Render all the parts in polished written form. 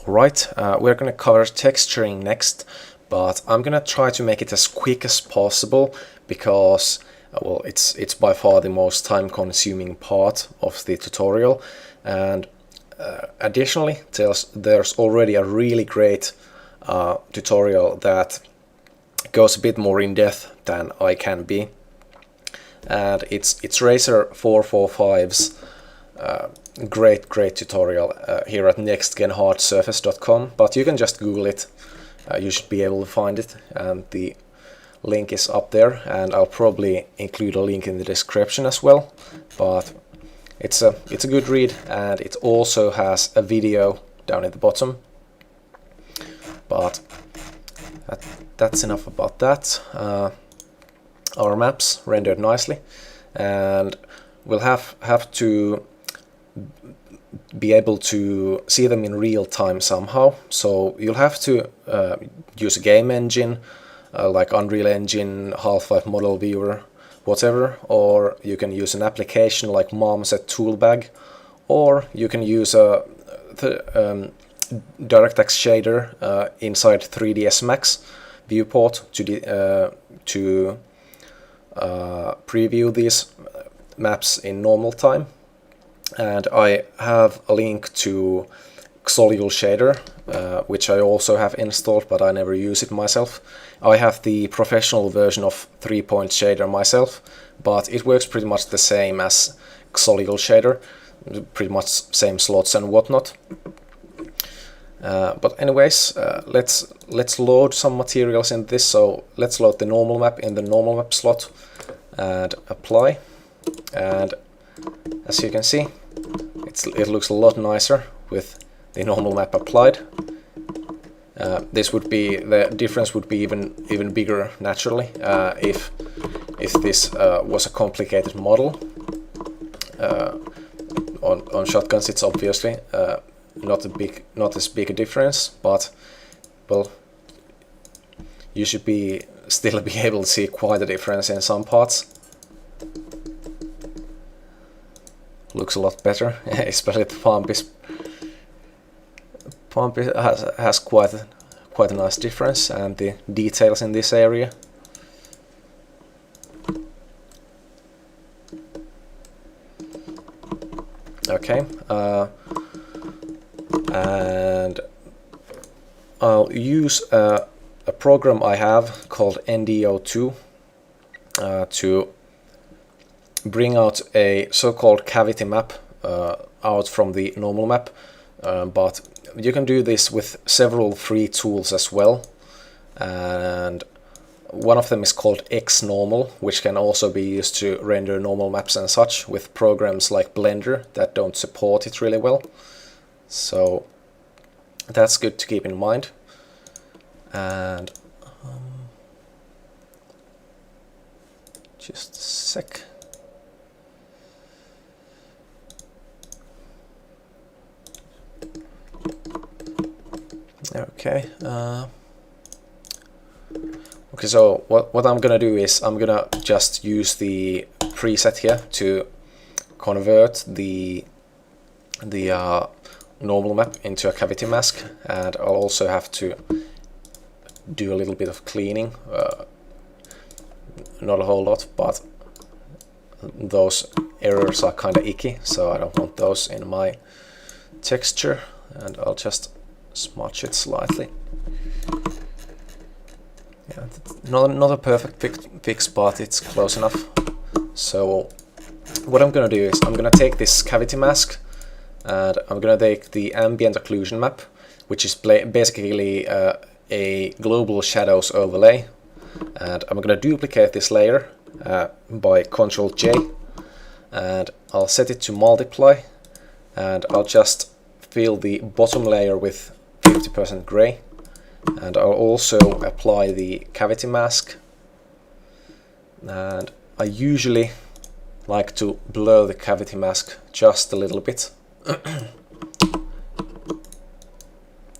Alright, we're going to cover texturing next, but I'm going to try to make it as quick as possible because well, it's by far the most time-consuming part of the tutorial, and additionally there's already a really great tutorial that goes a bit more in depth than I can be, and it's Razer 445's great tutorial here at nextgenhardsurface.com, but you can just Google it. You should be able to find it, and the link is up there, and I'll probably include a link in the description as well. But it's a good read, and it also has a video down at the bottom. But that's enough about that. Our maps rendered nicely, and we'll have to be able to see them in real time somehow. So you'll have to use a game engine like Unreal Engine, Half-Life Model Viewer, whatever, or you can use an application like Marmoset Toolbag, or you can use a DirectX shader inside 3ds Max viewport to preview these maps in normal time. And I have a link to Xolule shader, which I also have installed, but I never use it myself. I have the professional version of 3-point shader myself, but it works pretty much the same as Xolule shader, pretty much same slots and whatnot. But anyways, let's load some materials in this. So let's load the normal map in the normal map slot and apply. And as you can see, it looks a lot nicer with the normal map applied. The difference would be even bigger naturally if this was a complicated model. On shotguns, it's obviously not as big a difference, but well, you should still be able to see quite a difference in some parts. Looks a lot better, especially the pump has quite a nice difference, and the details in this area. Okay, and I'll use a program I have called NDO2 to bring out a so-called cavity map out from the normal map, but you can do this with several free tools as well, and one of them is called XNormal, which can also be used to render normal maps and such with programs like Blender that don't support it really well. So that's good to keep in mind. And just a sec. Okay. Okay. So what I'm gonna do is I'm gonna just use the preset here to convert the normal map into a cavity mask, and I'll also have to do a little bit of cleaning. Not a whole lot, but those errors are kind of icky, so I don't want those in my texture, and I'll just smudge it slightly. Yeah, not a perfect fix, but it's close enough. So what I'm gonna do is I'm gonna take this cavity mask, and I'm gonna take the ambient occlusion map, which is basically a global shadows overlay, and I'm gonna duplicate this layer by Ctrl J, and I'll set it to multiply, and I'll just fill the bottom layer with 50% gray, and I'll also apply the cavity mask, and I usually like to blur the cavity mask just a little bit.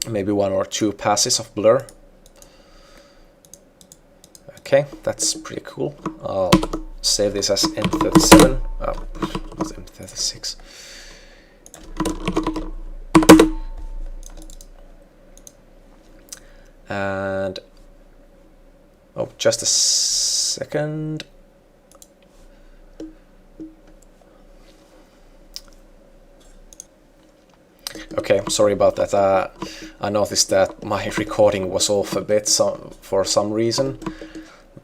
Maybe 1 or 2 passes of blur. Okay, that's pretty cool. I'll save this as M37, not M36. And oh, just a second. Okay, sorry about that. I noticed that my recording was off a bit for some reason.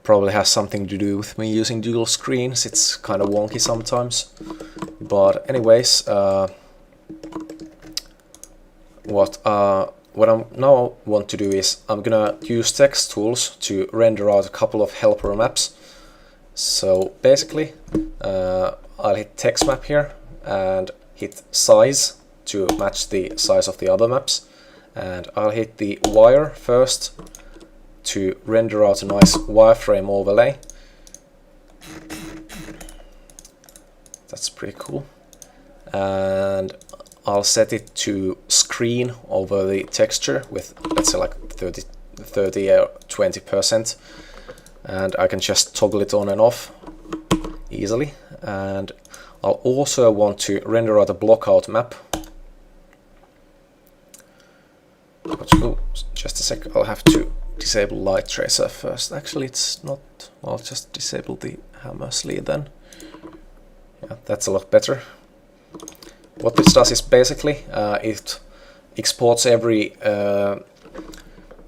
Probably has something to do with me using dual screens. It's kind of wonky sometimes. But anyways, what I now want to do is I'm gonna use text tools to render out a couple of helper maps. So basically, I'll hit text map here and hit size to match the size of the other maps, and I'll hit the wire first to render out a nice wireframe overlay. That's pretty cool. And I'll set it to screen over the texture with, let's say, like 30 or 20%, and I can just toggle it on and off easily. And I'll also want to render out a blockout map. Oh, just a sec, I'll have to disable light tracer first. Actually, it's not, I'll just disable the hammer sleeve then. Yeah, that's a lot better. What this does is basically it exports every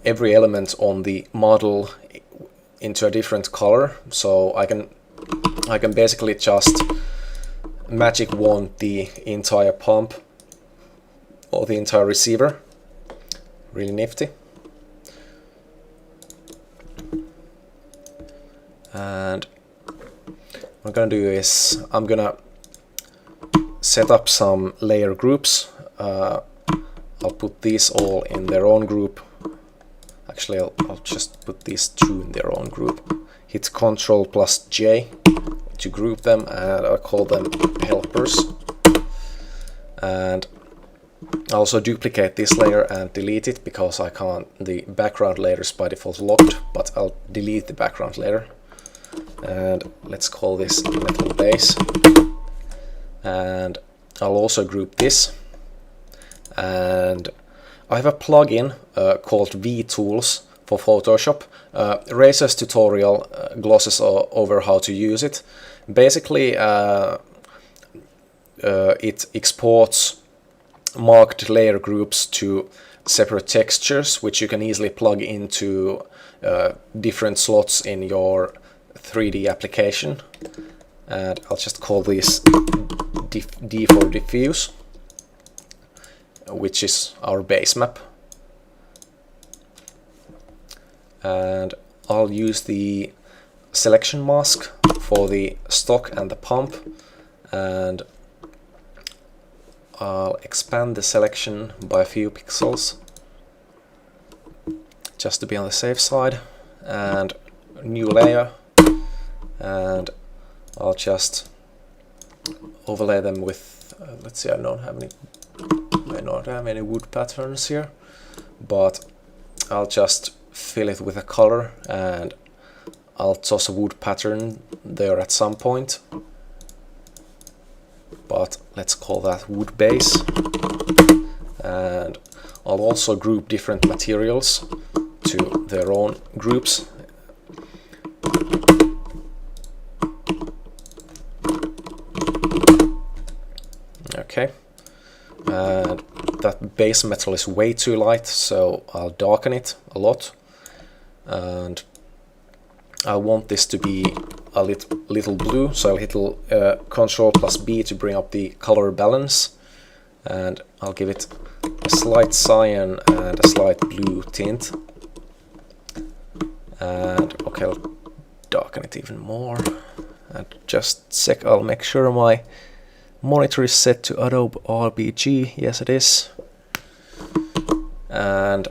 element on the model into a different color. So I can basically just magic wand the entire pump or the entire receiver. Really nifty. And what I'm gonna do is I'm gonna set up some layer groups. I'll put these all in their own group. Actually, I'll just put these two in their own group. Hit Ctrl plus J to group them, and I'll call them helpers. And I'll also duplicate this layer and delete it because I can't. The background layer is by default locked, but I'll delete the background layer. And let's call this metal base. And I'll also group this. And I have a plugin called V-Tools for Photoshop. Razor's tutorial glosses over how to use it. Basically, it exports marked layer groups to separate textures, which you can easily plug into different slots in your 3D application. And I'll just call this D for diffuse, which is our base map. And I'll use the selection mask for the stock and the pump, and I'll expand the selection by a few pixels just to be on the safe side, and new layer, and I'll just overlay them with let's see, I don't have any wood patterns here, but I'll just fill it with a color, and I'll toss a wood pattern there at some point. But let's call that wood base. And I'll also group different materials to their own groups. Okay, and that base metal is way too light, so I'll darken it a lot. And I want this to be a little blue, so I'll hit Ctrl plus B to bring up the color balance, and I'll give it a slight cyan and a slight blue tint. And okay, I'll darken it even more. And just a sec, I'll make sure my monitor is set to Adobe RBG. Yes, it is. And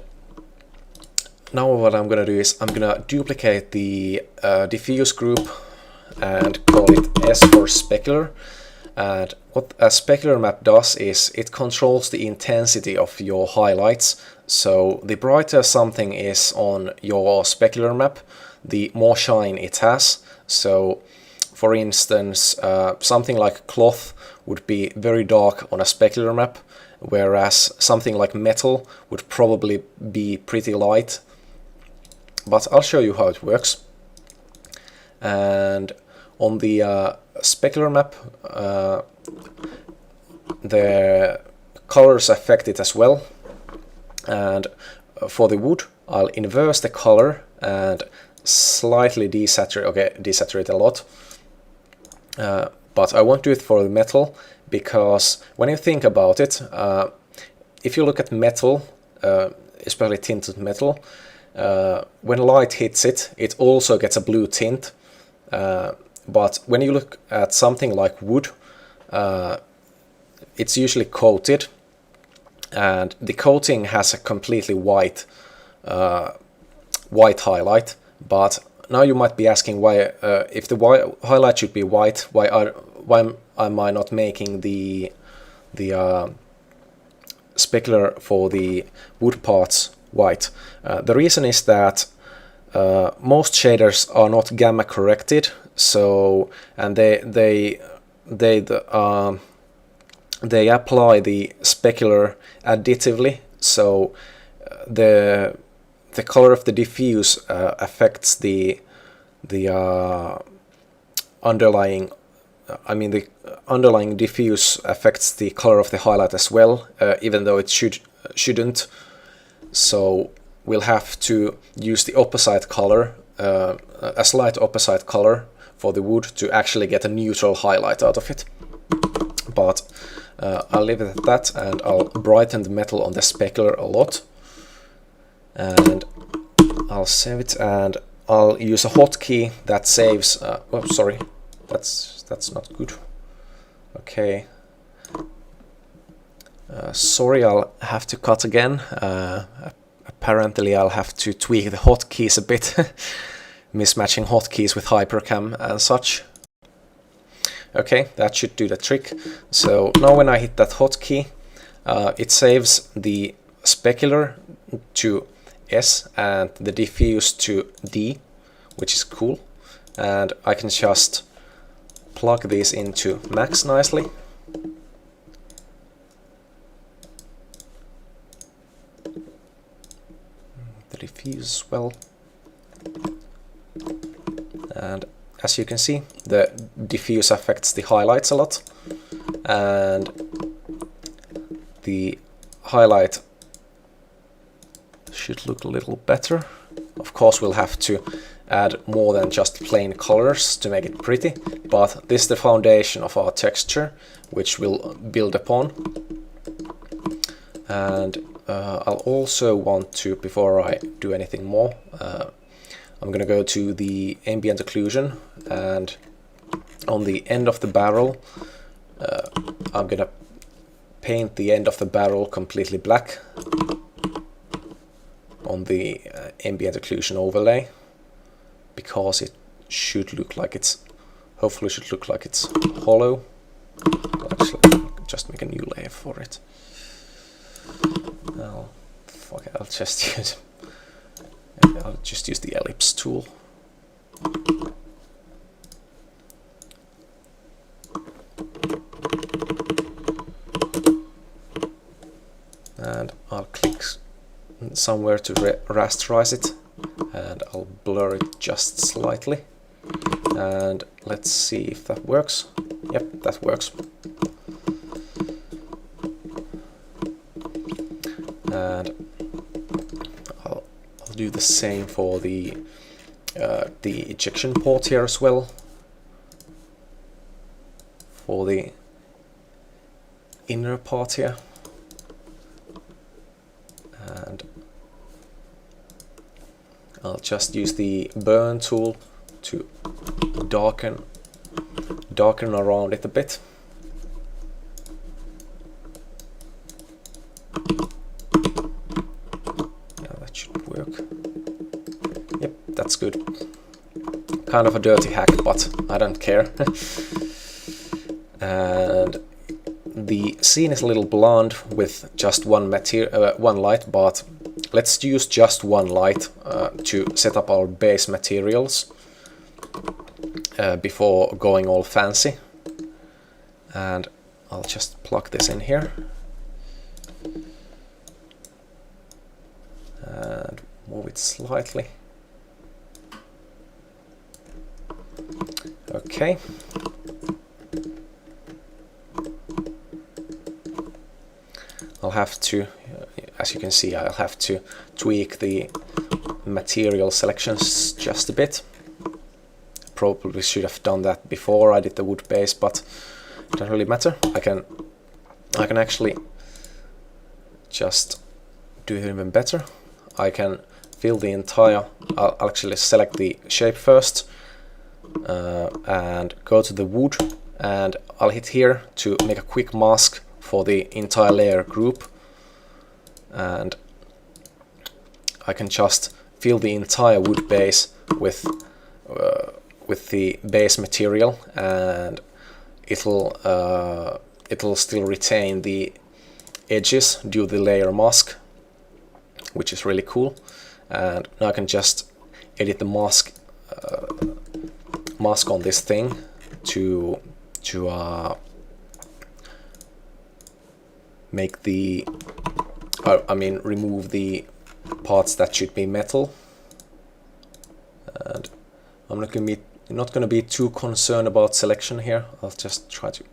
now what I'm gonna do is I'm gonna duplicate the diffuse group and call it S for specular. And what a specular map does is it controls the intensity of your highlights. So the brighter something is on your specular map, the more shine it has. So for instance, something like cloth would be very dark on a specular map, whereas something like metal would probably be pretty light but I'll show you how it works. And on the specular map, the colors affect it as well. And for the wood, I'll inverse the color and slightly desaturate, okay, desaturate a lot. But I won't do it for the metal, because when you think about it, if you look at metal, especially tinted metal, when light hits it, it also gets a blue tint. But when you look at something like wood, it's usually coated, and the coating has a completely white highlight. But now you might be asking why, if the highlight should be white, why am I not making the specular for the wood parts white? The reason is that most shaders are not gamma corrected, so, and they apply the specular additively, so the color of the diffuse affects the underlying. I mean, the underlying diffuse affects the color of the highlight as well, even though it shouldn't. So we'll have to use the opposite color, a slight opposite color for the wood to actually get a neutral highlight out of it. But I'll leave it at that, and I'll brighten the metal on the specular a lot. And I'll save it, and I'll use a hotkey that saves. Oh, sorry, that's not good. Okay. Sorry, I'll have to cut again. Apparently, I'll have to tweak the hotkeys a bit, mismatching hotkeys with Hypercam and such. Okay, that should do the trick. So now when I hit that hotkey, it saves the specular to S and the diffuse to D, which is cool. And I can just plug these into max nicely. The diffuse as well. And as you can see, the diffuse affects the highlights a lot, and the highlight should look a little better. Of course, we'll have to add more than just plain colors to make it pretty, but this is the foundation of our texture, which we'll build upon. And I'll also want to, before I do anything more, I'm going to go to the ambient occlusion, and on the end of the barrel, I'm going to paint the end of the barrel completely black on the ambient occlusion overlay, because it should look like it's, hopefully should look like it's hollow. Actually, just make a new layer for it. Fuck it, I'll just use the ellipse tool. And I'll click somewhere to rasterize it, and I'll blur it just slightly. And let's see if that works. Yep, that works. And I'll do the same for the ejection port here as well, for the inner part here. And I'll just use the burn tool to darken around it a bit. Yeah, that should work. Yep, that's good. Kind of a dirty hack, but I don't care. And the scene is a little blonde with just one light, but let's use just one light to set up our base materials before going all fancy. And I'll just plug this in here and move it slightly. Okay. I'll have to, as you can see, I'll have to tweak the material selections just a bit. Probably should have done that before I did the wood base, but it doesn't really matter. I can actually just do it even better. I can fill the entire, I'll actually select the shape first and go to the wood, and I'll hit here to make a quick mask for the entire layer group, and I can just fill the entire wood base with the base material, and it'll still retain the edges due to the layer mask, which is really cool. And now I can just edit the mask on this thing to make the remove the parts that should be metal. And I'm not going to be too concerned about selection here. I'll just try to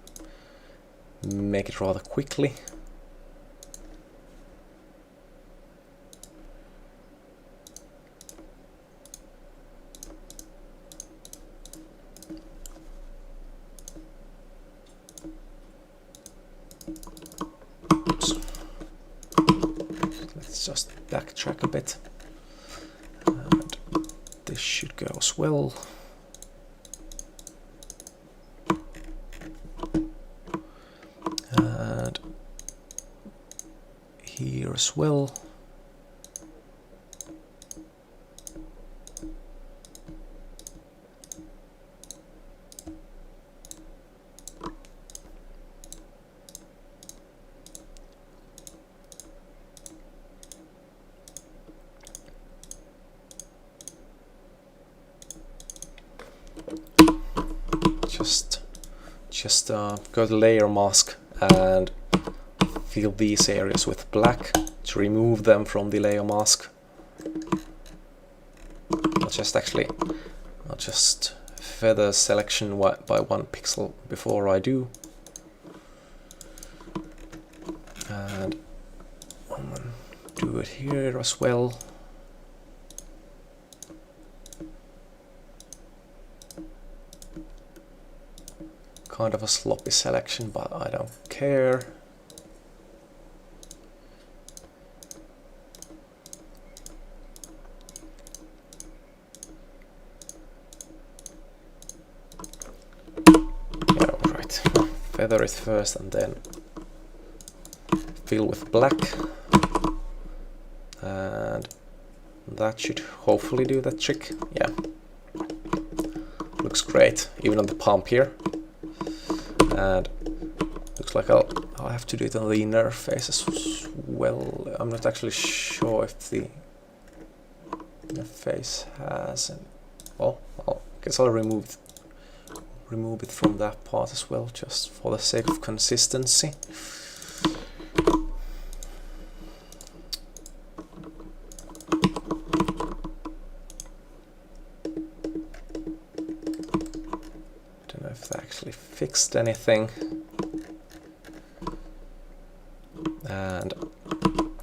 make it rather quickly. Let's just backtrack a bit, and this should go as well. And here as well. Just go to layer mask and fill these areas with black to remove them from the layer mask. I'll just feather selection by 1 pixel before I do, and I'm gonna do it here as well. Kind of a sloppy selection, but I don't care. Yeah, right. Feather it first and then fill with black. And that should hopefully do that trick. Yeah. Looks great, even on the pump here. And looks like I'll have to do it on the inner face as well. I'm not actually sure if the inner face has any. Well, I guess I'll remove it from that part as well, just for the sake of consistency. Fixed anything. And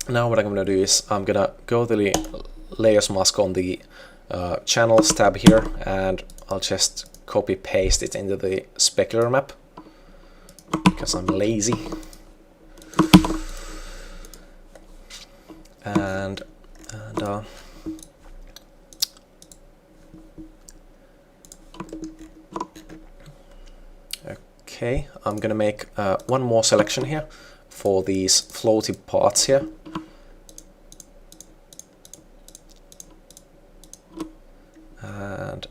now what I'm going to do is I'm going to go to the layers mask on the channels tab here, and I'll just copy paste it into the specular map because I'm lazy. And okay, I'm gonna make one more selection here for these floaty parts here. And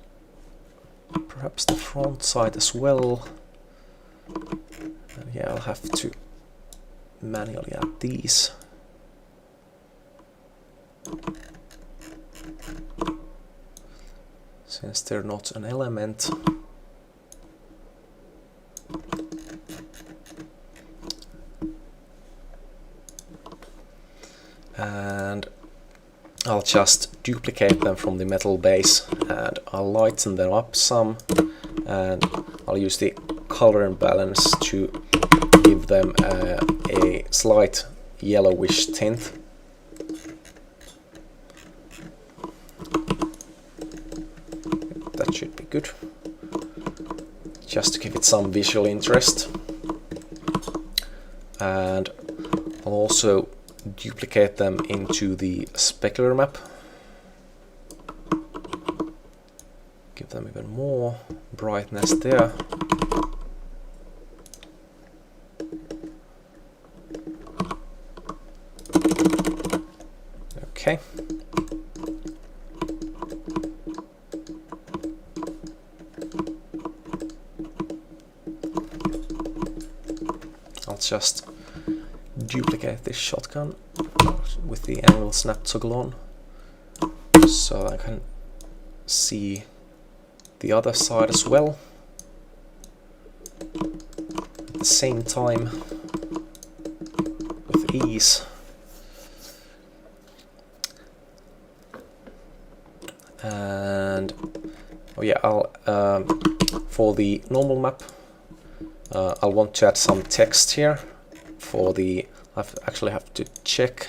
perhaps the front side as well. And yeah, I'll have to manually add these. Since they're not an element. And I'll just duplicate them from the metal base, and I'll lighten them up some, and I'll use the color and balance to give them a slight yellowish tint. That should be good, just to give it some visual interest. And I'll also duplicate them into the specular map. Give them even more brightness there. Okay. I'll just duplicate this shotgun with the angle snap toggle on, so I can see the other side as well at the same time with ease. And oh yeah, I'll for the normal map I'll want to add some text here. For the I actually have to check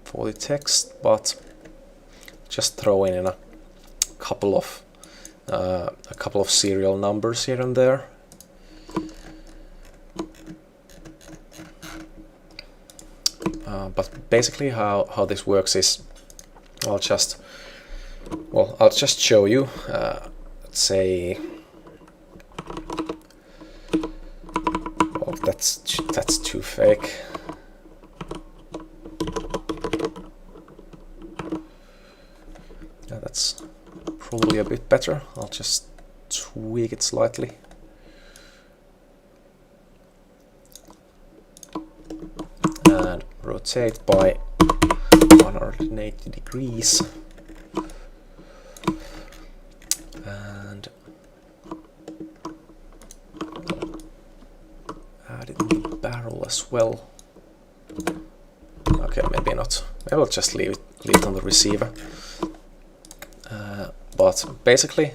for the text, but just throw in a couple of serial numbers here and there. But basically how this works is I'll just show you. Let's say, well, that's too fake. Yeah, that's probably a bit better. I'll just tweak it slightly. And rotate by 180 degrees. And add it in the barrel as well. Okay, maybe not. Maybe I'll just leave it on the receiver. But basically,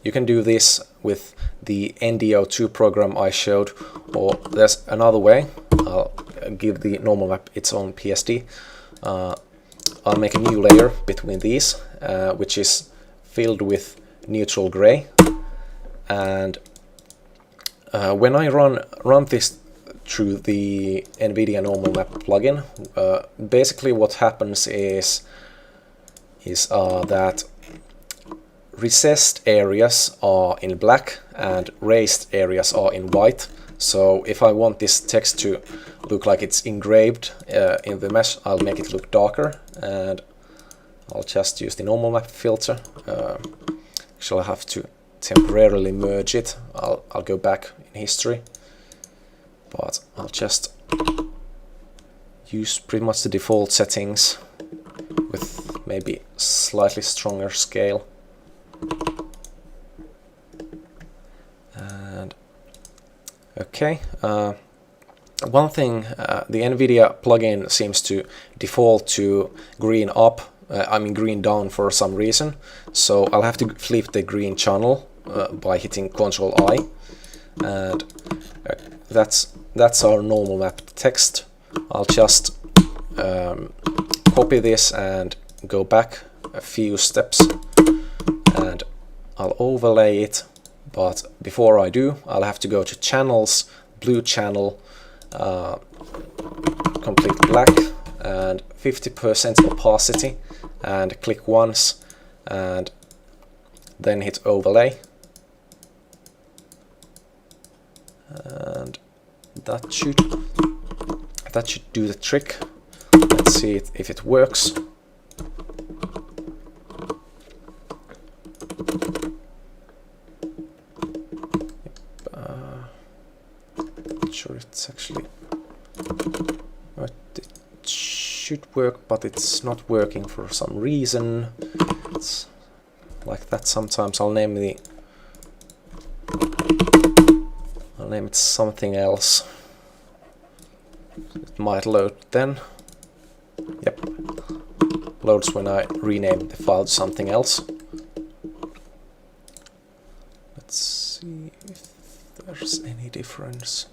you can do this with the NDO2 program I showed, or there's another way. I'll give the normal map its own PSD. I'll make a new layer between these, which is filled with neutral gray. And when I run this through the NVIDIA normal map plugin, basically what happens is that recessed areas are in black and raised areas are in white. So if I want this text to look like it's engraved in the mesh, I'll make it look darker, and I'll just use the normal map filter. Actually, I have to temporarily merge it. I'll go back in history, but I'll just use pretty much the default settings with maybe slightly stronger scale. And okay, one thing, the NVIDIA plugin seems to default to green up, green down for some reason. So I'll have to flip the green channel by hitting Ctrl I, and that's our normal map text. I'll just copy this and go back a few steps, and I'll overlay it. But before I do, I'll have to go to channels, blue channel, complete black, and 50% opacity, and click once, and then hit overlay. And that should do the trick. Let's see if it works. Not sure it's actually. It should work, but it's not working for some reason. It's like that sometimes. I'll name it something else. It might load then. Yep. Loads when I rename the file to something else. any difference.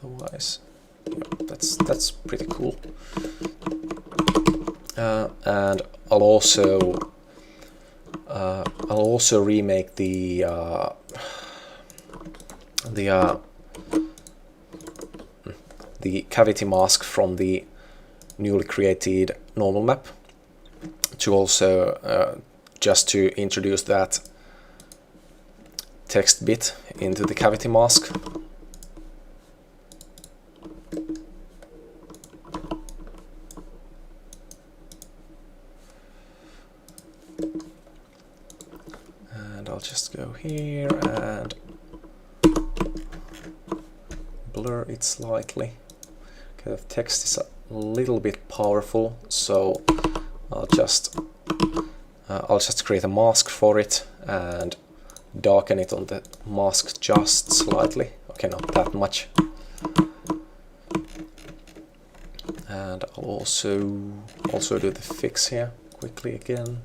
Otherwise, yeah, that's pretty cool. And I'll also remake the cavity mask from the newly created normal map to also just to introduce that text bit into the cavity mask. And I'll just go here and blur it slightly. Okay, the text is a little bit powerful, so I'll just create a mask for it and darken it on the mask just slightly. Okay, not that much. And I'll also do the fix here quickly again.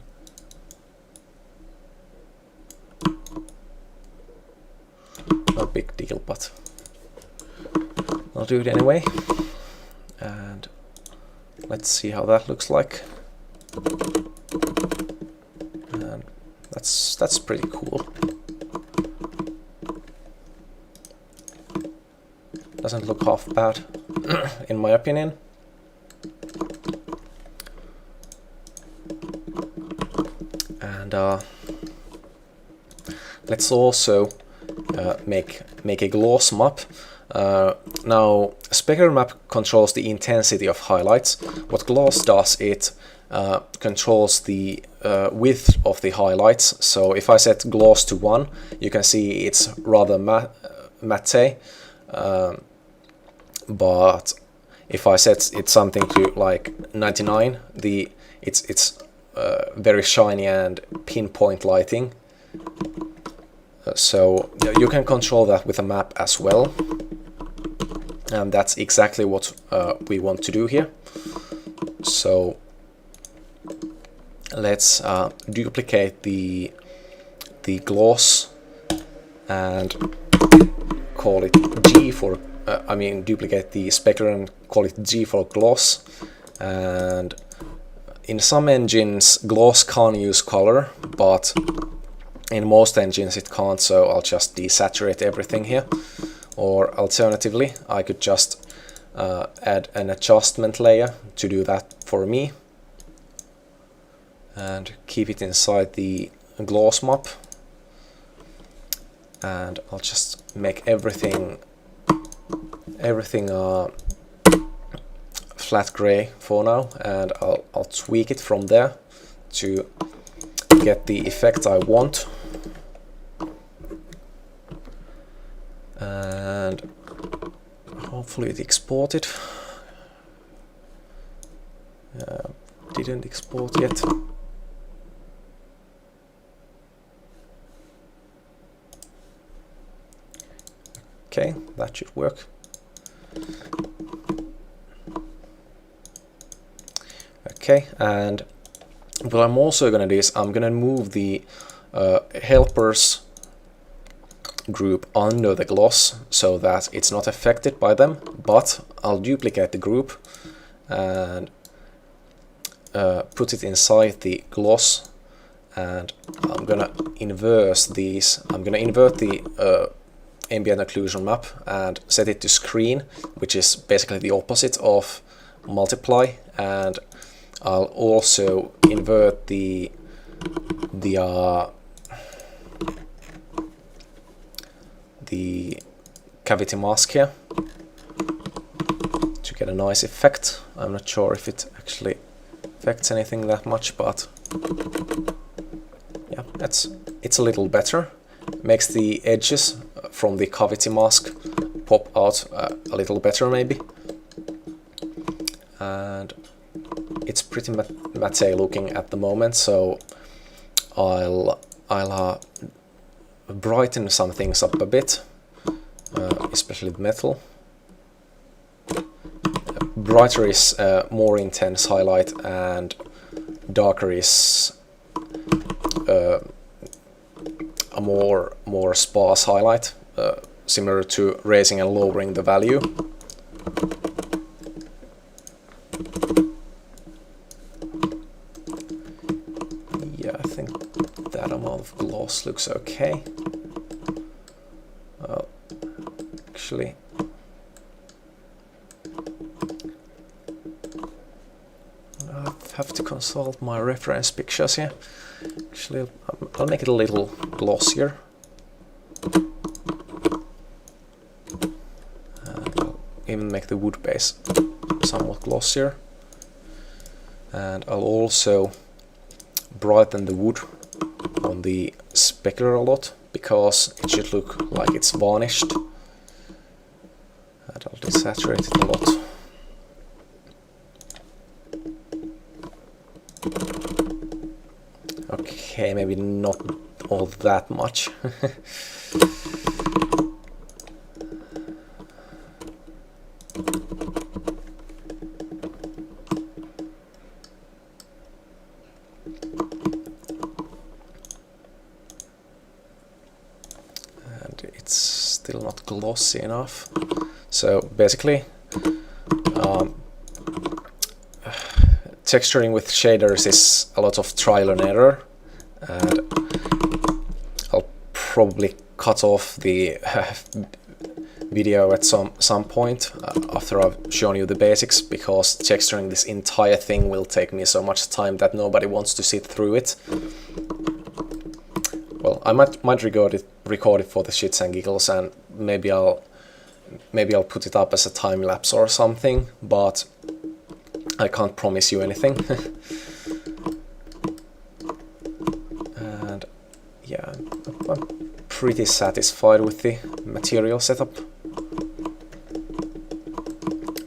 No big deal, but I'll do it anyway. And let's see how that looks like. And that's pretty cool. Doesn't look half bad, in my opinion. And let's also make a gloss map. Now, specular map controls the intensity of highlights. What gloss does, it controls the width of the highlights. So if I set gloss to 1, you can see it's rather matte. But if I set it something to like 99, it's very shiny and pinpoint lighting. So you can control that with a map as well, and that's exactly what we want to do here. So let's duplicate the gloss and call it G for duplicate the specular and call it G for gloss. And in some engines gloss can use color, but in most engines it can't, so I'll just desaturate everything here. Or alternatively, I could just add an adjustment layer to do that for me and keep it inside the gloss map. And I'll just make everything flat gray for now, and I'll tweak it from there to get the effect I want. And hopefully it exported. Didn't export yet. Okay, that should work. Okay, and what I'm also going to do is I'm going to move the helpers group under the gloss so that it's not affected by them, but I'll duplicate the group and put it inside the gloss, and I'm gonna inverse these. I'm gonna invert the ambient occlusion map and set it to screen, which is basically the opposite of multiply, and I'll also invert the cavity mask here to get a nice effect. I'm not sure if it actually affects anything that much, but yeah, it's a little better. Makes the edges from the cavity mask pop out a little better maybe, and it's pretty matte looking at the moment, so I'll brighten some things up a bit, especially the metal. Brighter is more intense highlight, and darker is a more sparse highlight. similar to raising and lowering the value. Yeah, I think that amount of gloss looks okay. Actually, I have to consult my reference pictures here. Actually, I'll make it a little glossier. And I'll even make the wood base somewhat glossier. And I'll also brighten the wood on the specular a lot, because it should look like it's varnished. And I'll desaturate it a lot. Okay, maybe not all that much. And it's still not glossy enough. So basically, texturing with shaders is a lot of trial and error, and I'll probably cut off the video at some point after I've shown you the basics, because texturing this entire thing will take me so much time that nobody wants to sit through it. Well, I might record it for the shits and giggles, and maybe I'll put it up as a time lapse or something, but I can't promise you anything. And yeah, I'm pretty satisfied with the material setup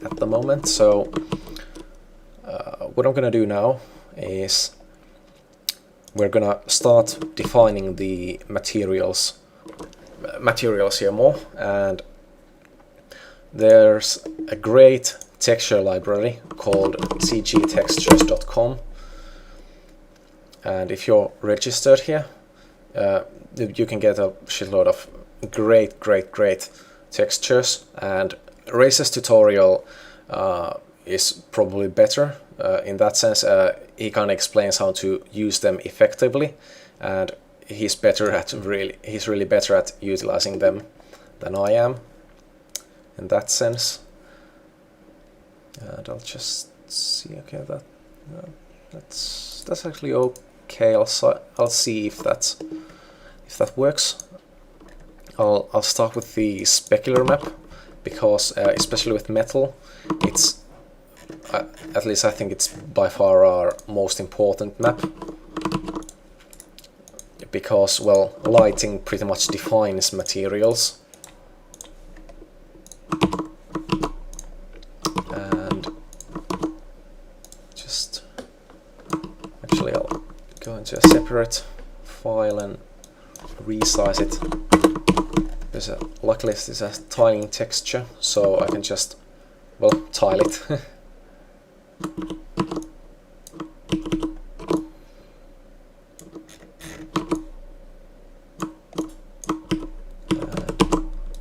at the moment. So what I'm gonna do now is we're gonna start defining the materials here more, and there's a great texture library called cgtextures.com, and if you're registered here, you can get a shitload of great textures, and Race's tutorial is probably better in that sense. He kind of explains how to use them effectively, and he's really better at utilizing them than I am in that sense. And I'll just see. Okay, that's actually okay. I'll see if that works. I'll start with the specular map, because especially with metal, it's at least I think it's by far our most important map, because, well, lighting pretty much defines materials. And just actually I'll go into a separate file and resize it. Luckily there's a tiling texture, so I can just, well, tile it.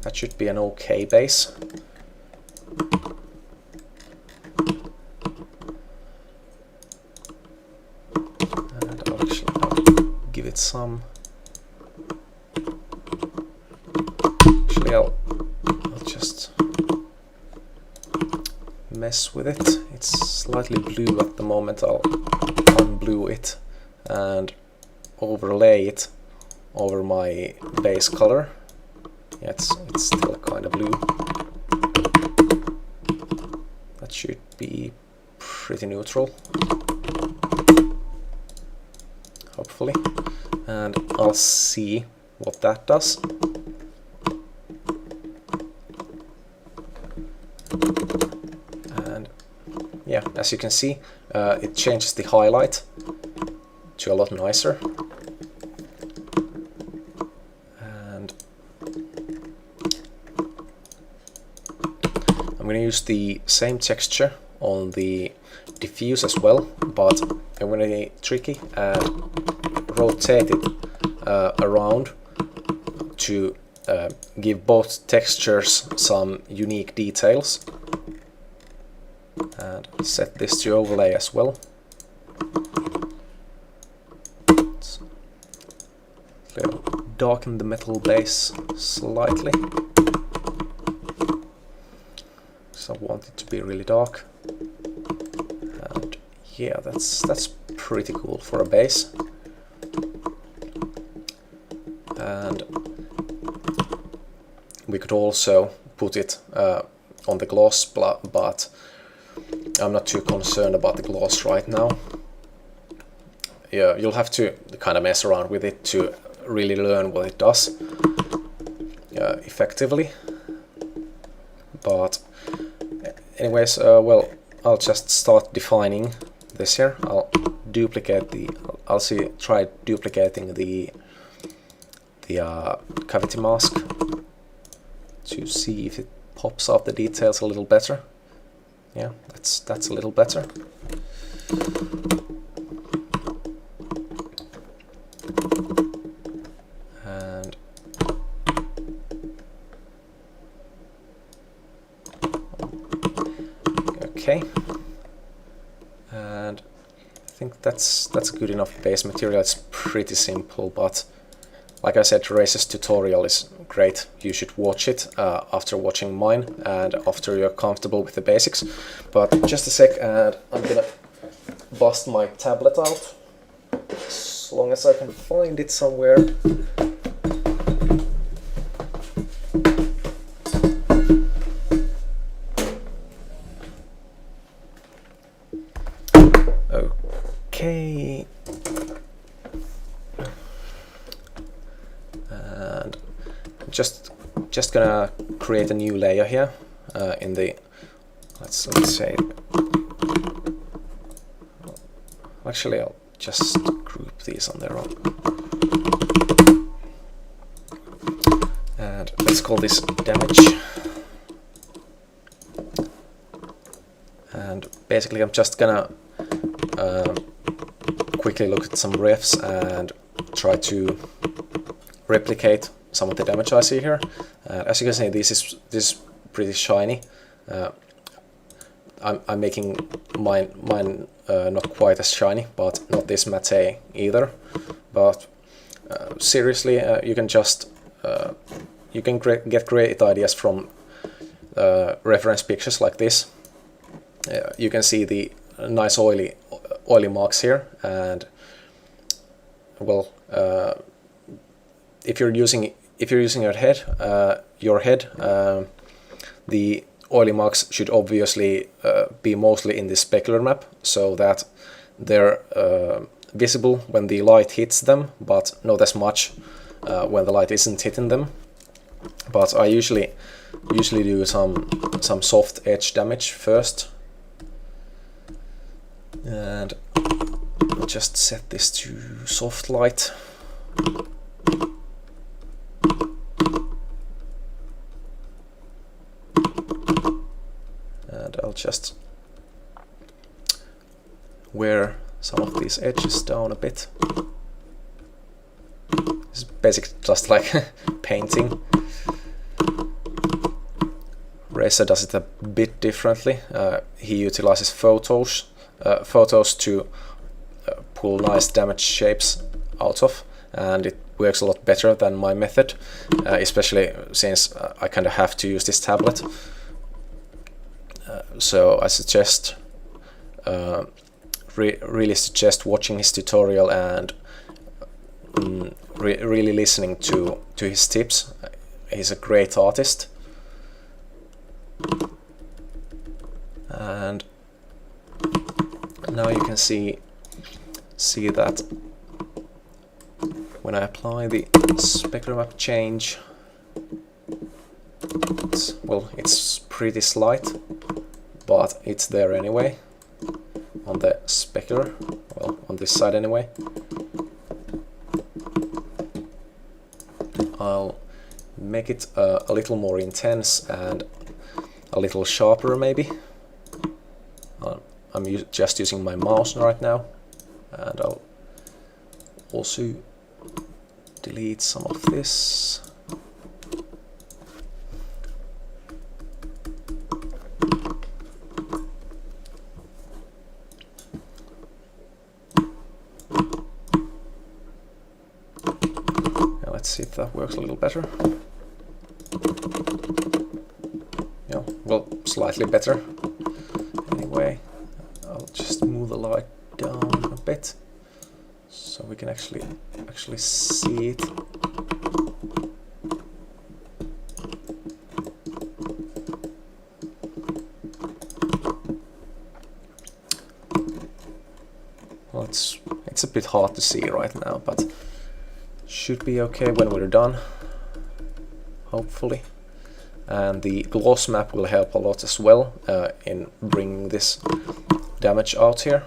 That should be an okay base. And I'll give it some. Actually, I'll just mess with it. It's slightly blue at the moment. I'll unblue it and overlay it over my base color. Yeah, it's still kind of blue. That should be pretty neutral, hopefully, and I'll see what that does. And yeah, as you can see, it changes the highlight to a lot nicer. I'm going to use the same texture on the diffuse as well, but I'm going to be tricky and rotate it around to give both textures some unique details. And set this to overlay as well. Let's darken the metal base slightly. So I want it to be really dark. And yeah, that's pretty cool for a base. And we could also put it on the gloss, but I'm not too concerned about the gloss right now. Yeah, you'll have to kind of mess around with it to really learn what it does effectively. But anyways, well, I'll just start defining this here. I'll try duplicating the cavity mask to see if it pops out the details a little better. Yeah, that's a little better. And okay, and I think that's good enough base material. It's pretty simple, but like I said, Race's tutorial is great. You should watch it after watching mine and after you're comfortable with the basics. But just a sec, and I'm gonna bust my tablet out as long as I can find it somewhere. Okay. And just gonna create a new layer here in the let's say, actually I'll just group these on their own, and let's call this damage. And basically I'm just gonna quickly look at some refs and try to replicate some of the damage I see here. As you can see, this is pretty shiny. I'm making mine not quite as shiny, but not this matte either. But seriously, you can just get great ideas from reference pictures like this. You can see the nice oily marks here, and well, if you're using your head, the oily marks should obviously be mostly in the specular map, so that they're visible when the light hits them, but not as much when the light isn't hitting them. But I usually do some soft edge damage first, and I'll just set this to soft light. And I'll just wear some of these edges down a bit. It's basically just like painting. Racer does it a bit differently. He utilizes photos to pull nice damage shapes out of, and it works a lot better than my method, especially since I kind of have to use this tablet. So I suggest, really suggest watching his tutorial and really listening to his tips. He's a great artist. And now you can see that when I apply the specular map change, it's pretty slight, but it's there anyway on the specular, well, on this side anyway. I'll make it a little more intense and a little sharper maybe. I'm just using my mouse right now, and I'll also delete some of this. Let's see if that works a little better. Yeah, well, slightly better. Anyway, I'll just move the light down a bit so we can actually see it. Well, it's a bit hard to see right now, but should be okay when we're done, hopefully. And the gloss map will help a lot as well in bringing this damage out here.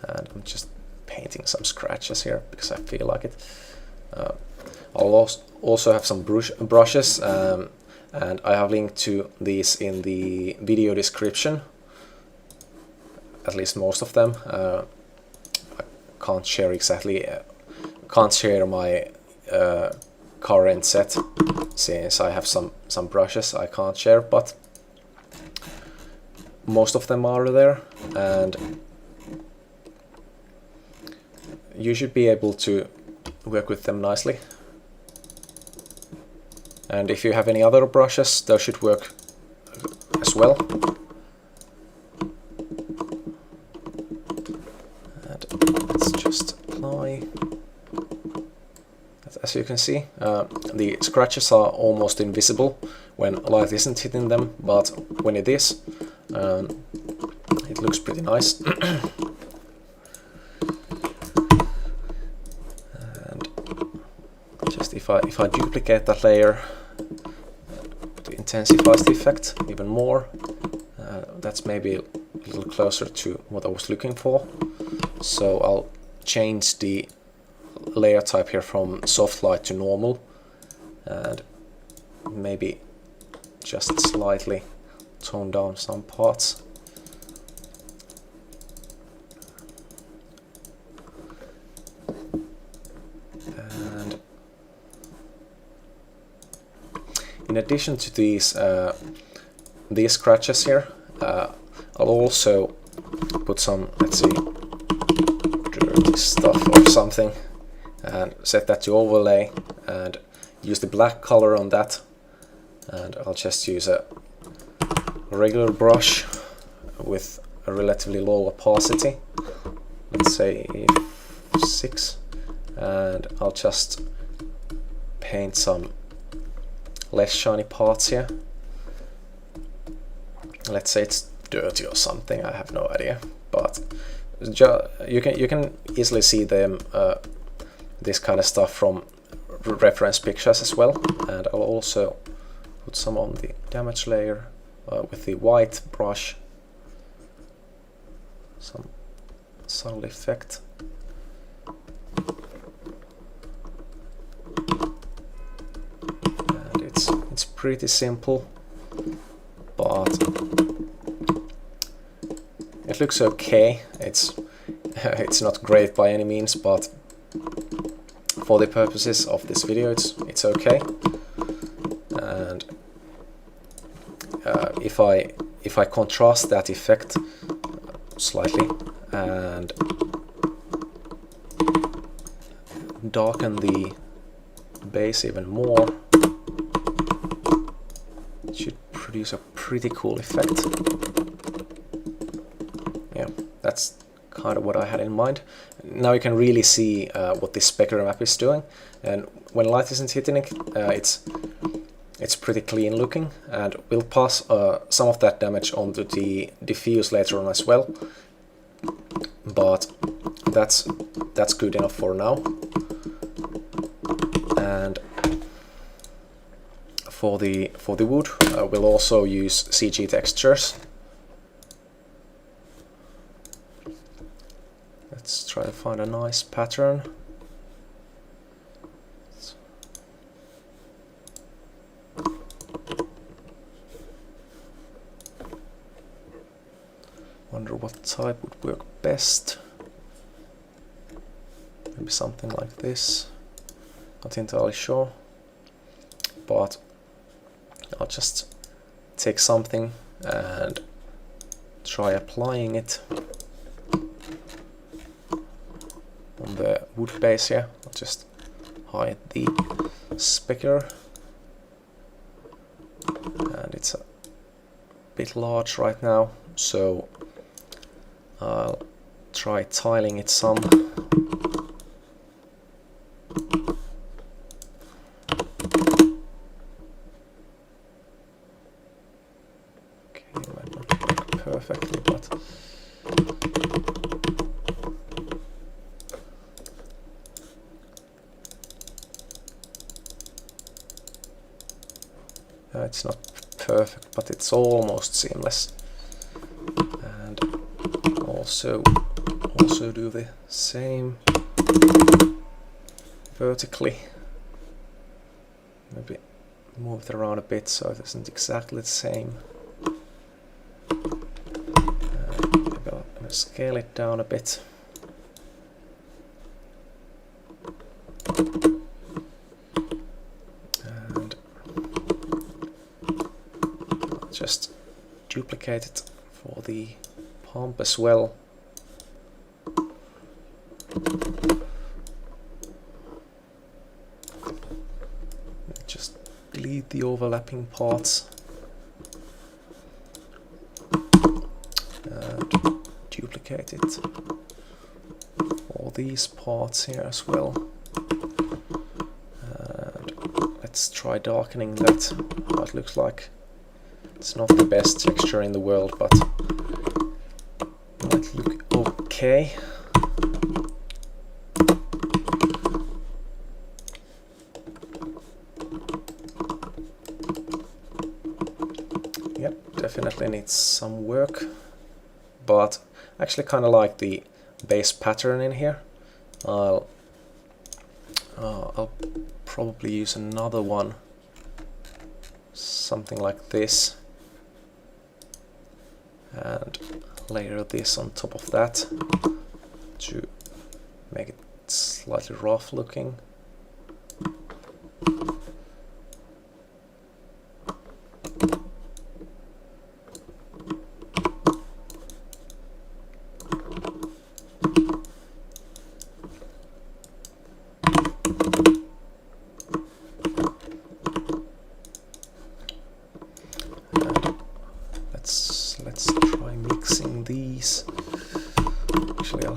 And I'm just painting some scratches here because I feel like it. I'll also have some brushes, and I have linked to these in the video description, at least most of them. I can't share exactly, can't share my current set since I have some brushes I can't share, but most of them are there, and you should be able to work with them nicely. And if you have any other brushes, those should work as well. And let's just apply. As you can see, the scratches are almost invisible when light isn't hitting them, but when it is, it looks pretty nice. And just if I duplicate that layer, it intensifies the effect even more. That's maybe a little closer to what I was looking for. So I'll change the layer type here from soft light to normal, and maybe just slightly tone down some parts. And in addition to these scratches here, I'll also put some, let's see, dirty stuff or something, and set that to overlay and use the black color on that. And I'll just use a regular brush with a relatively low opacity, let's say 6, and I'll just paint some less shiny parts here. Let's say it's dirty or something, I have no idea, but you can easily see them, this kind of stuff from reference pictures as well. And I'll also put some on the damage layer with the white brush, some subtle effect. And it's pretty simple, but it looks okay. It's not great by any means, but for the purposes of this video, it's okay. And if I contrast that effect slightly and darken the base even more, it should produce a pretty cool effect. Yeah, that's kind of what I had in mind. Now you can really see what this specular map is doing, and when light isn't hitting it, it's pretty clean looking, and we'll pass some of that damage onto the diffuse later on as well. But that's good enough for now. And for the wood, we'll also use CG textures. Let's try to find a nice pattern. Wonder what type would work best. Maybe something like this. Not entirely sure, but I'll just take something and try applying it on the wood base here. I'll just hide the specular, and it's a bit large right now, so I'll try tiling it some. Okay, might not work perfectly, but it's not perfect, but it's almost seamless. And also do the same vertically. Maybe move it around a bit so it isn't exactly the same. Maybe I'm gonna scale it down a bit. And just duplicate it for the pump as well. Just delete the overlapping parts and duplicate it for these parts here as well. And let's try darkening that, how it looks like. It's not the best texture in the world, but it might look okay. Yep, definitely needs some work, but I actually kind of like the base pattern in here. I'll probably use another one, something like this, and layer this on top of that to make it slightly rough looking. Let's try mixing these. Actually,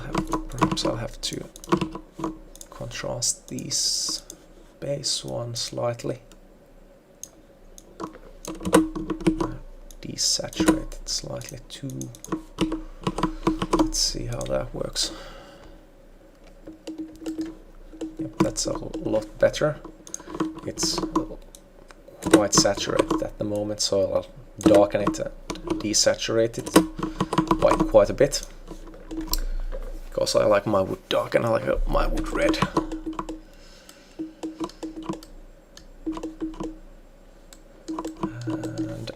perhaps I'll have to contrast these base ones slightly. Desaturate it slightly too. Let's see how that works. Yep, that's a lot better. It's quite saturated at the moment, so I'll darken it and desaturate it by quite a bit, because I like my wood dark and I like my wood red. And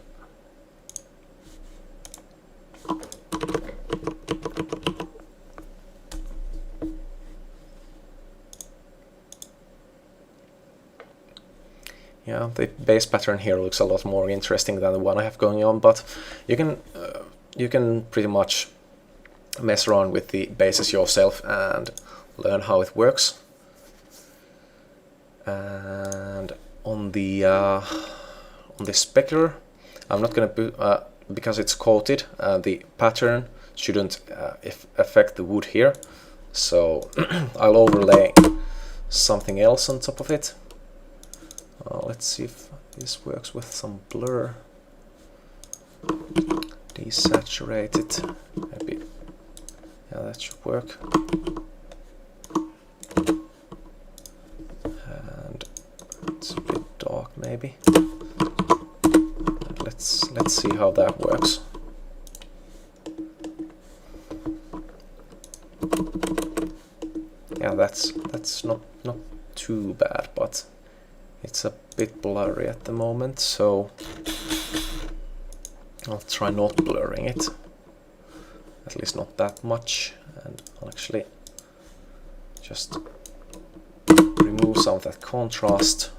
yeah, the base pattern here looks a lot more interesting than the one I have going on, but you can pretty much mess around with the bases yourself and learn how it works. And on the specular, I'm not going to put, because it's coated, the pattern shouldn't affect the wood here, so I'll overlay something else on top of it. Let's see if this works with some blur. Desaturate it, maybe. Yeah, that should work. And it's a bit dark, maybe. And let's see how that works. Yeah, that's not too bad, but it's a bit blurry at the moment, so I'll try not blurring it, at least not that much, and I'll actually just remove some of that contrast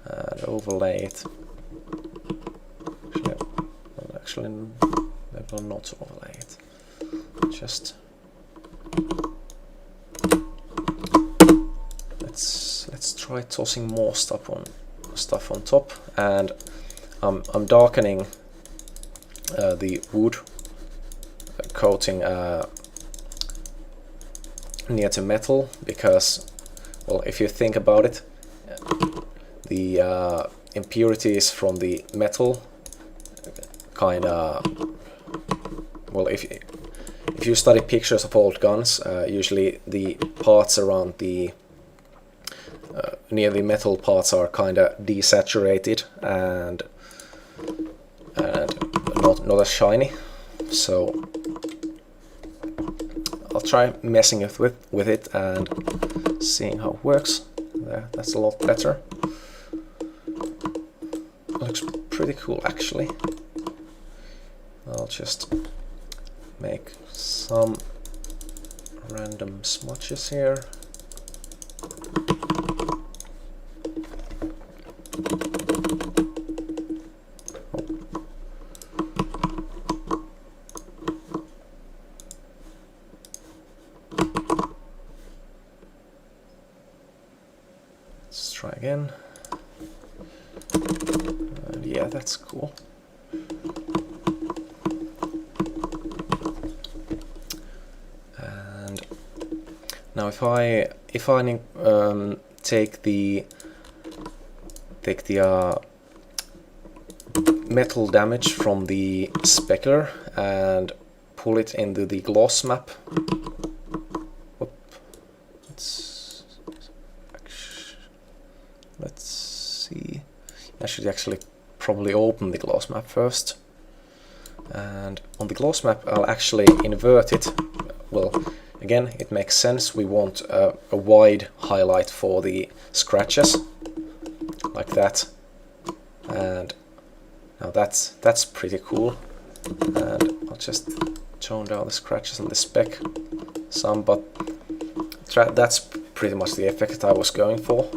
and overlay it. Actually, maybe I'll not overlay it, just try tossing more stuff on top, and I'm darkening the wood coating near to metal, because, well, if you think about it, the impurities from the metal kind of, well, if you study pictures of old guns, usually the parts around the near the metal parts are kind of desaturated and not as shiny. So I'll try messing with it and seeing how it works. There, that's a lot better. Looks pretty cool, actually. I'll just make some random smudges here. Let's try again. Yeah, that's cool. And now if I take the metal damage from the specular and pull it into the gloss map. Let's see. I should actually probably open the gloss map first. And on the gloss map I'll actually invert it. Well, again, it makes sense. We want a wide highlight for the scratches, like that. And now that's pretty cool. And I'll just tone down the scratches on the spec some, but that's pretty much the effect I was going for.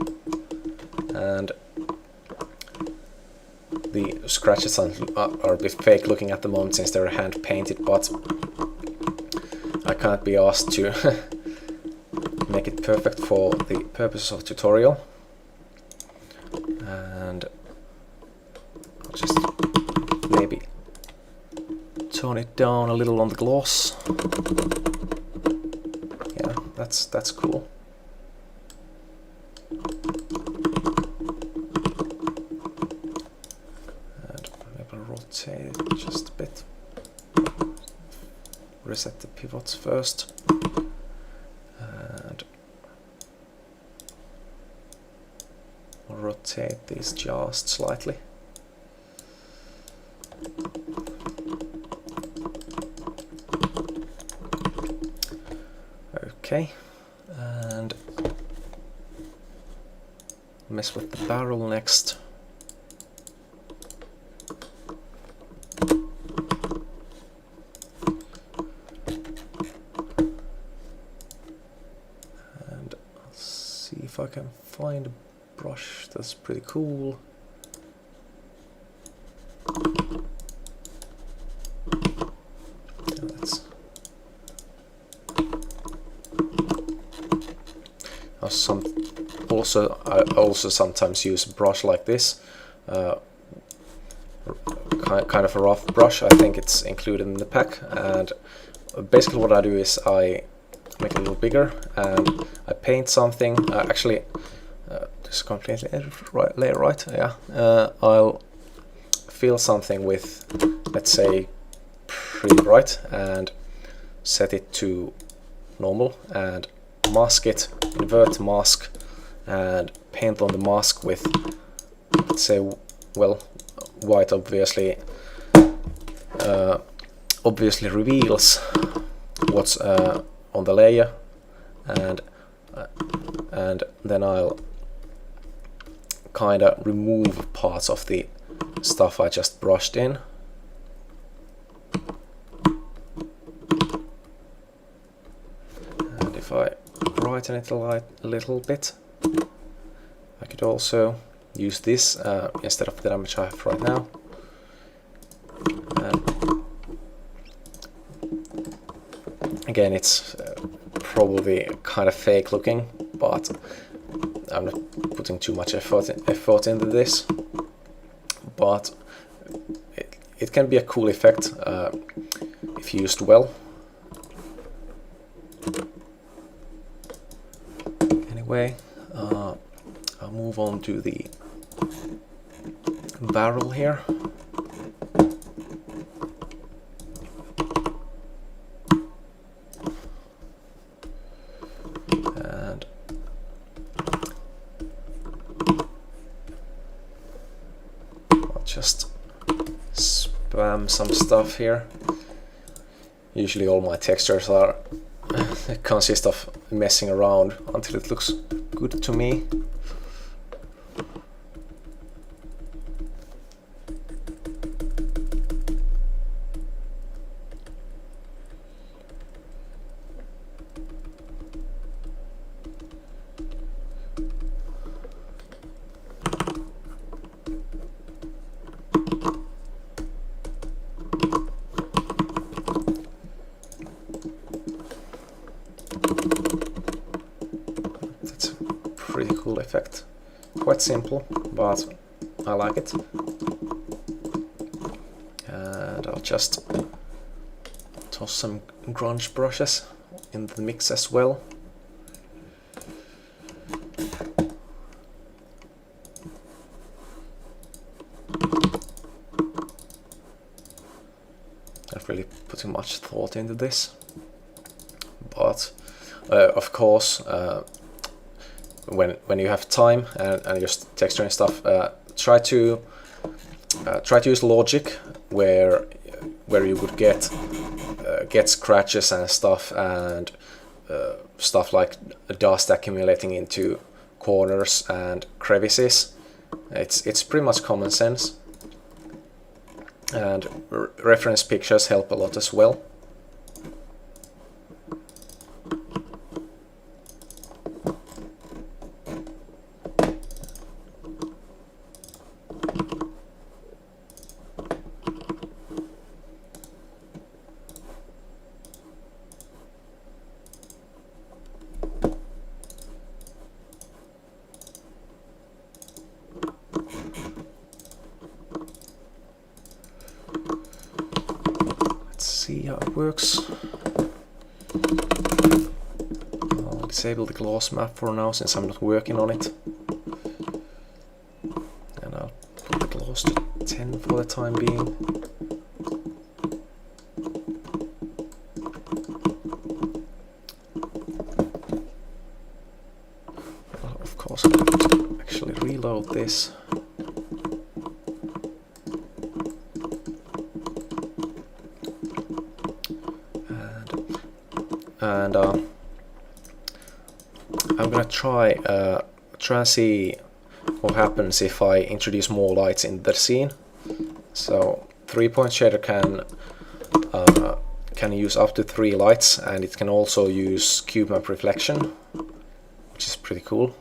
And the scratches are a bit fake looking at the moment since they're hand painted, but I can't be asked to make it perfect for the purposes of tutorial. And I'll just maybe tone it down a little on the gloss. Yeah, that's cool. And maybe rotate it just a bit. Reset the pivots first. And rotate these just slightly. Okay, and mess with the barrel next. And I'll see if I can find a brush that's pretty cool. I also sometimes use a brush like this, kind of a rough brush. I think it's included in the pack, and basically what I do is I make it a little bigger and I paint something. Actually, this is completely right. Yeah, I'll fill something with, let's say, pretty bright, and set it to normal, and mask it, invert mask, and paint on the mask with, let's say, well, white obviously reveals what's on the layer, and then I'll kind of remove parts of the stuff I just brushed in. And if I brighten it a little bit, I could also use this instead of the damage I have right now. And again, it's probably kind of fake looking, but I'm not putting too much effort into this, but it can be a cool effect if used well. Anyway, I'll move on to the barrel here. And I'll just spam some stuff here. Usually all my textures are consist of messing around until it looks good to me. Pretty cool effect. Quite simple, but I like it. And I'll just toss some grunge brushes in the mix as well. Not really putting much thought into this, but of course, when you have time and you're texturing stuff, try to use logic where you would get scratches and stuff, and stuff like dust accumulating into corners and crevices. It's pretty much common sense, and reference pictures help a lot as well. See how it works. I'll disable the gloss map for now since I'm not working on it, and I'll put the gloss to 10 for the time being. Well, of course I have to actually reload this. And I'm gonna try and see what happens if I introduce more lights in the scene. So 3-point shader can use up to 3 lights, and it can also use cube map reflection, which is pretty cool.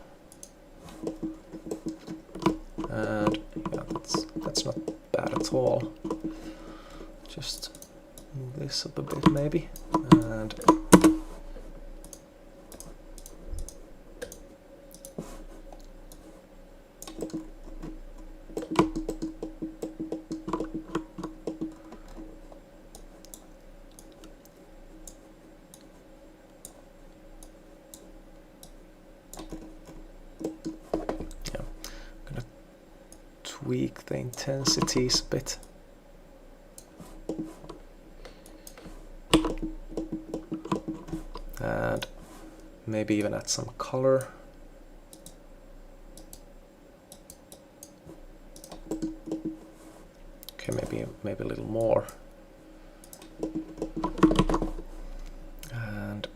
And yeah, that's not bad at all. Just move this up a bit maybe, and tweak the intensities a bit. And maybe even add some color. Okay, maybe a little more. And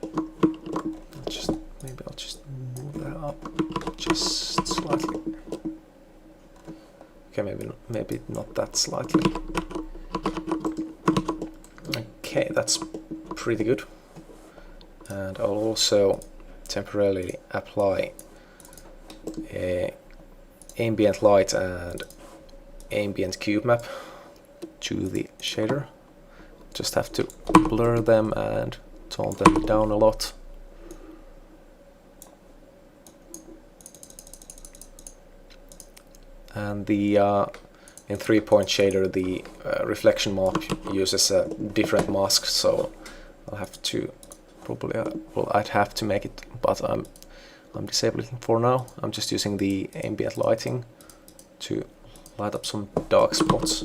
I'll just move that up just slightly. Okay, maybe not that slightly. Okay, that's pretty good. And I'll also temporarily apply a ambient light and ambient cube map to the shader. Just have to blur them and tone them down a lot. and the in 3-point shader the reflection mark uses a different mask, so I'll have to probably well, I'd have to make it, but I'm disabling it for now. I'm just using the ambient lighting to light up some dark spots.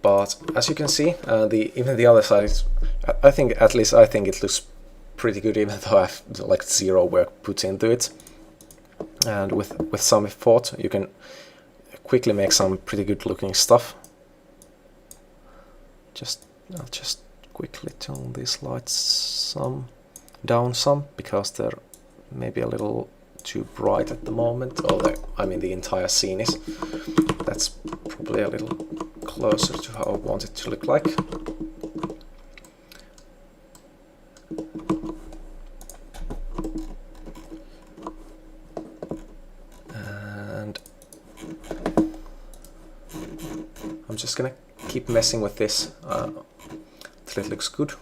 But as you can see, even the other side is, I think it looks pretty good, even though I've like zero work put into it. And with some thought, you can quickly make some pretty good looking stuff. I'll just quickly tone these lights down some, because they're maybe a little too bright at the moment. I mean the entire scene is. That's probably a little closer to how I want it to look like. And I'm just gonna keep messing with this till it looks good.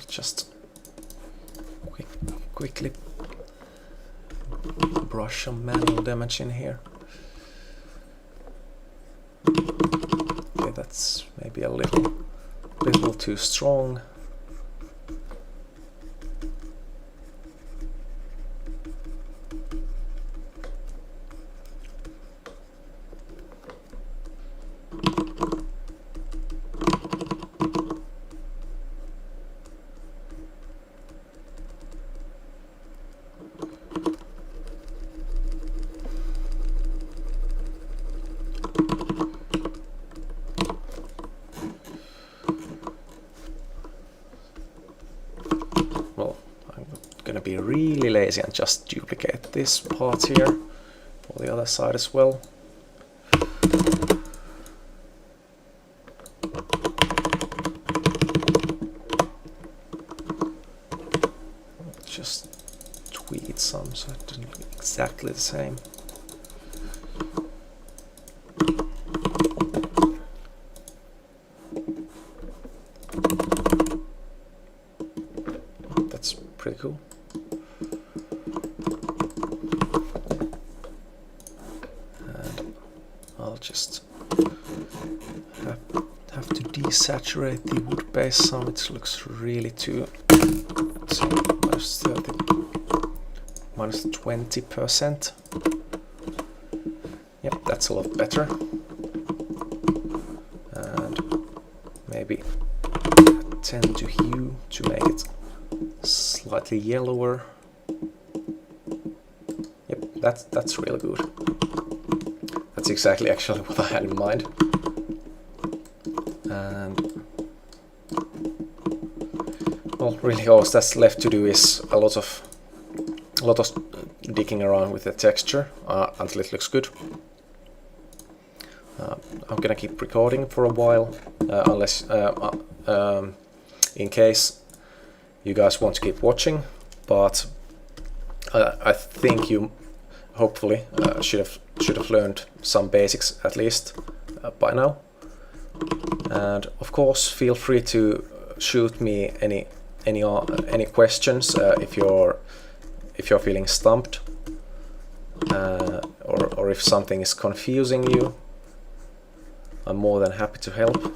Just quickly brush some manual damage in here. Okay, that's maybe a little too strong. Be really lazy and just duplicate this part here for the other side as well. Just tweak some so it doesn't look exactly the same. That's pretty cool. I'll just have to desaturate the wood base some. It looks really too minus 30, minus 20%. Yep, that's a lot better. And maybe tend to hue to make it slightly yellower. Yep, that's really good. That's exactly actually what I had in mind. And well, really all that's left to do is a lot of digging around with the texture until it looks good. I'm gonna keep recording for a while, unless in case you guys want to keep watching, but I think you hopefully should have learned some basics at least by now. And of course, feel free to shoot me any questions if you're feeling stumped, or if something is confusing you. I'm more than happy to help.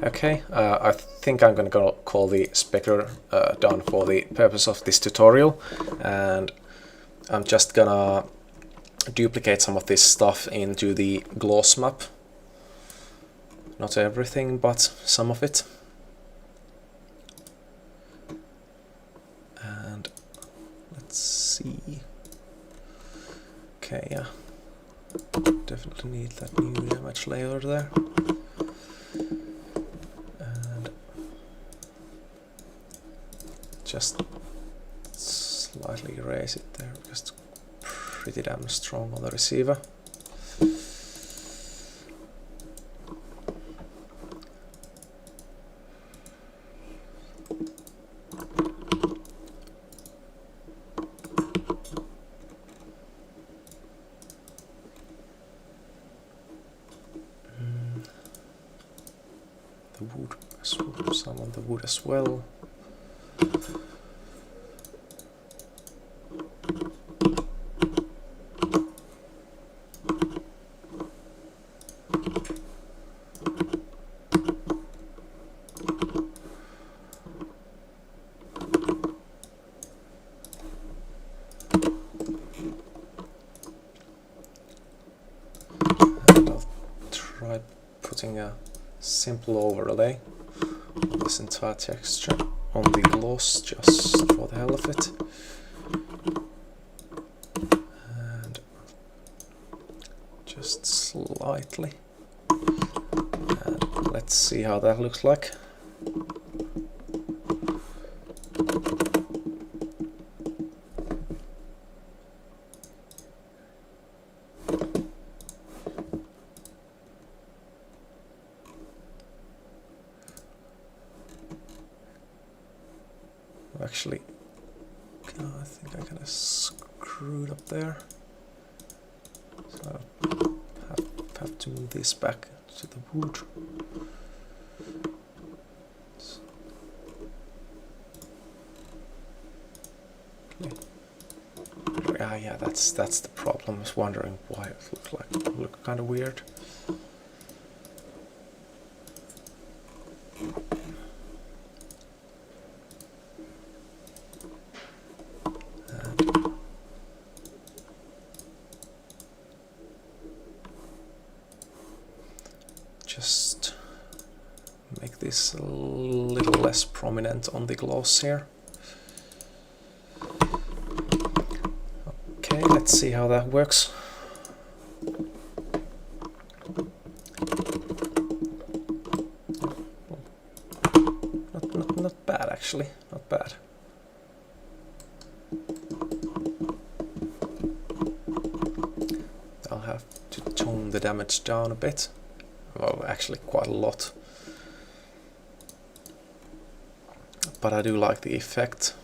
Okay, I think I'm going to call the specular done for the purpose of this tutorial, and I'm just gonna duplicate some of this stuff into the gloss map. Not everything, but some of it. And let's see. Okay, yeah. Definitely need that new image layer there. And just slightly erase it there because it's pretty damn strong on the receiver. The wood, some on the wood as well. And I'll try putting a simple overlay on this entire texture on the gloss just for the hell of it. And just slightly. And let's see how that looks like. Actually, I think I kind of screwed up there, so I have to move this back to the wood. Yeah, that's the problem. I was wondering why it looked kind of weird. Just make this a little less prominent on the gloss here. Okay, let's see how that works. Not bad actually, not bad. I'll have to tone the damage down a bit. Well, actually quite a lot. But I do like the effect.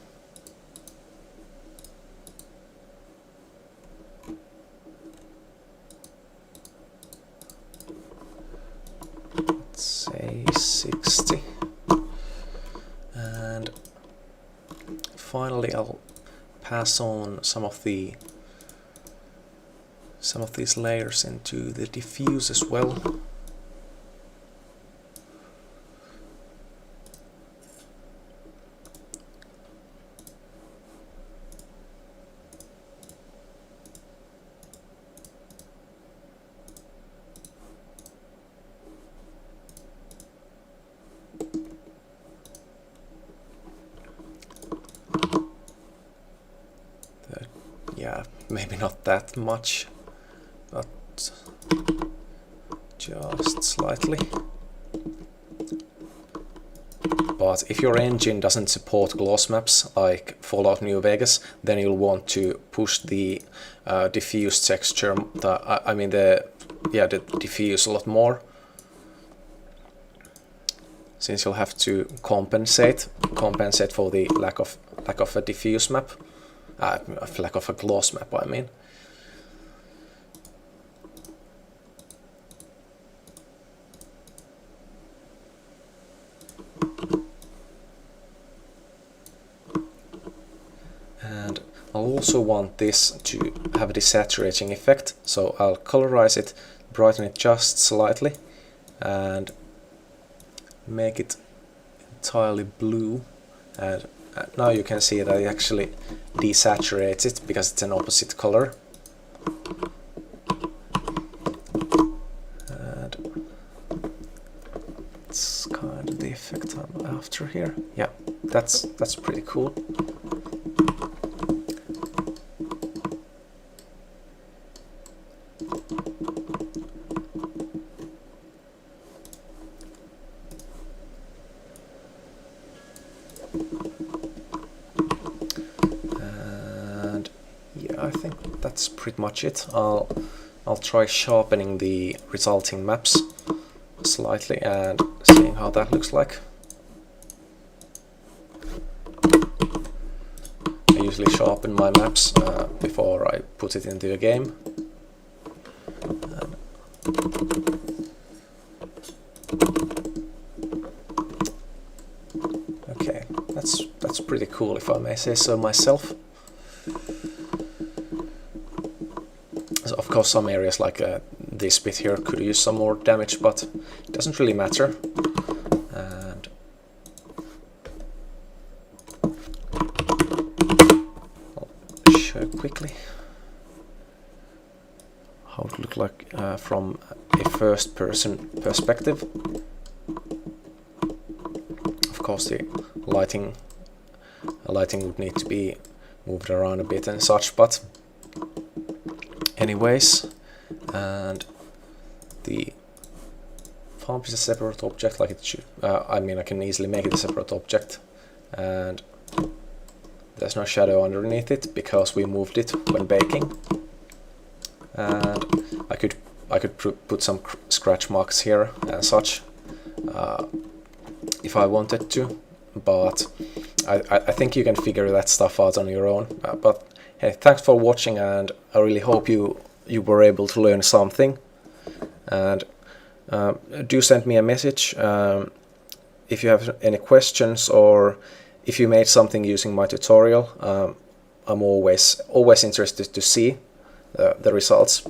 Let's say 60. And finally I'll pass on some of these layers into the diffuse as well. Yeah, maybe not that much, but just slightly. But if your engine doesn't support gloss maps like Fallout New Vegas, then you'll want to push the diffuse texture, the diffuse a lot more, since you'll have to compensate for the lack of a diffuse map. Lack of a gloss map, I mean. And I'll also want this to have a desaturating effect, so I'll colorize it, brighten it just slightly, and make it entirely blue, and now you can see that it actually desaturates it because it's an opposite color. And it's kind of the effect I'm after here. Yeah, that's pretty cool. And yeah, I think that's pretty much it. I'll try sharpening the resulting maps slightly and seeing how that looks like. I usually sharpen my maps before I put it into a game. Okay, that's pretty cool, if I may say so myself. So of course some areas like this bit here could use some more damage, but it doesn't really matter. And I'll show quickly how it looked like from a first-person perspective. Of course the lighting would need to be moved around a bit and such, but anyways. And the farm is a separate object, like it should. I mean, I can easily make it a separate object, and there's no shadow underneath it because we moved it when baking. And I could put some scratch marks here and such if I wanted to, but I think you can figure that stuff out on your own. But hey, thanks for watching, and I really hope you were able to learn something. And do send me a message if you have any questions, or if you made something using my tutorial. I'm always interested to see the results.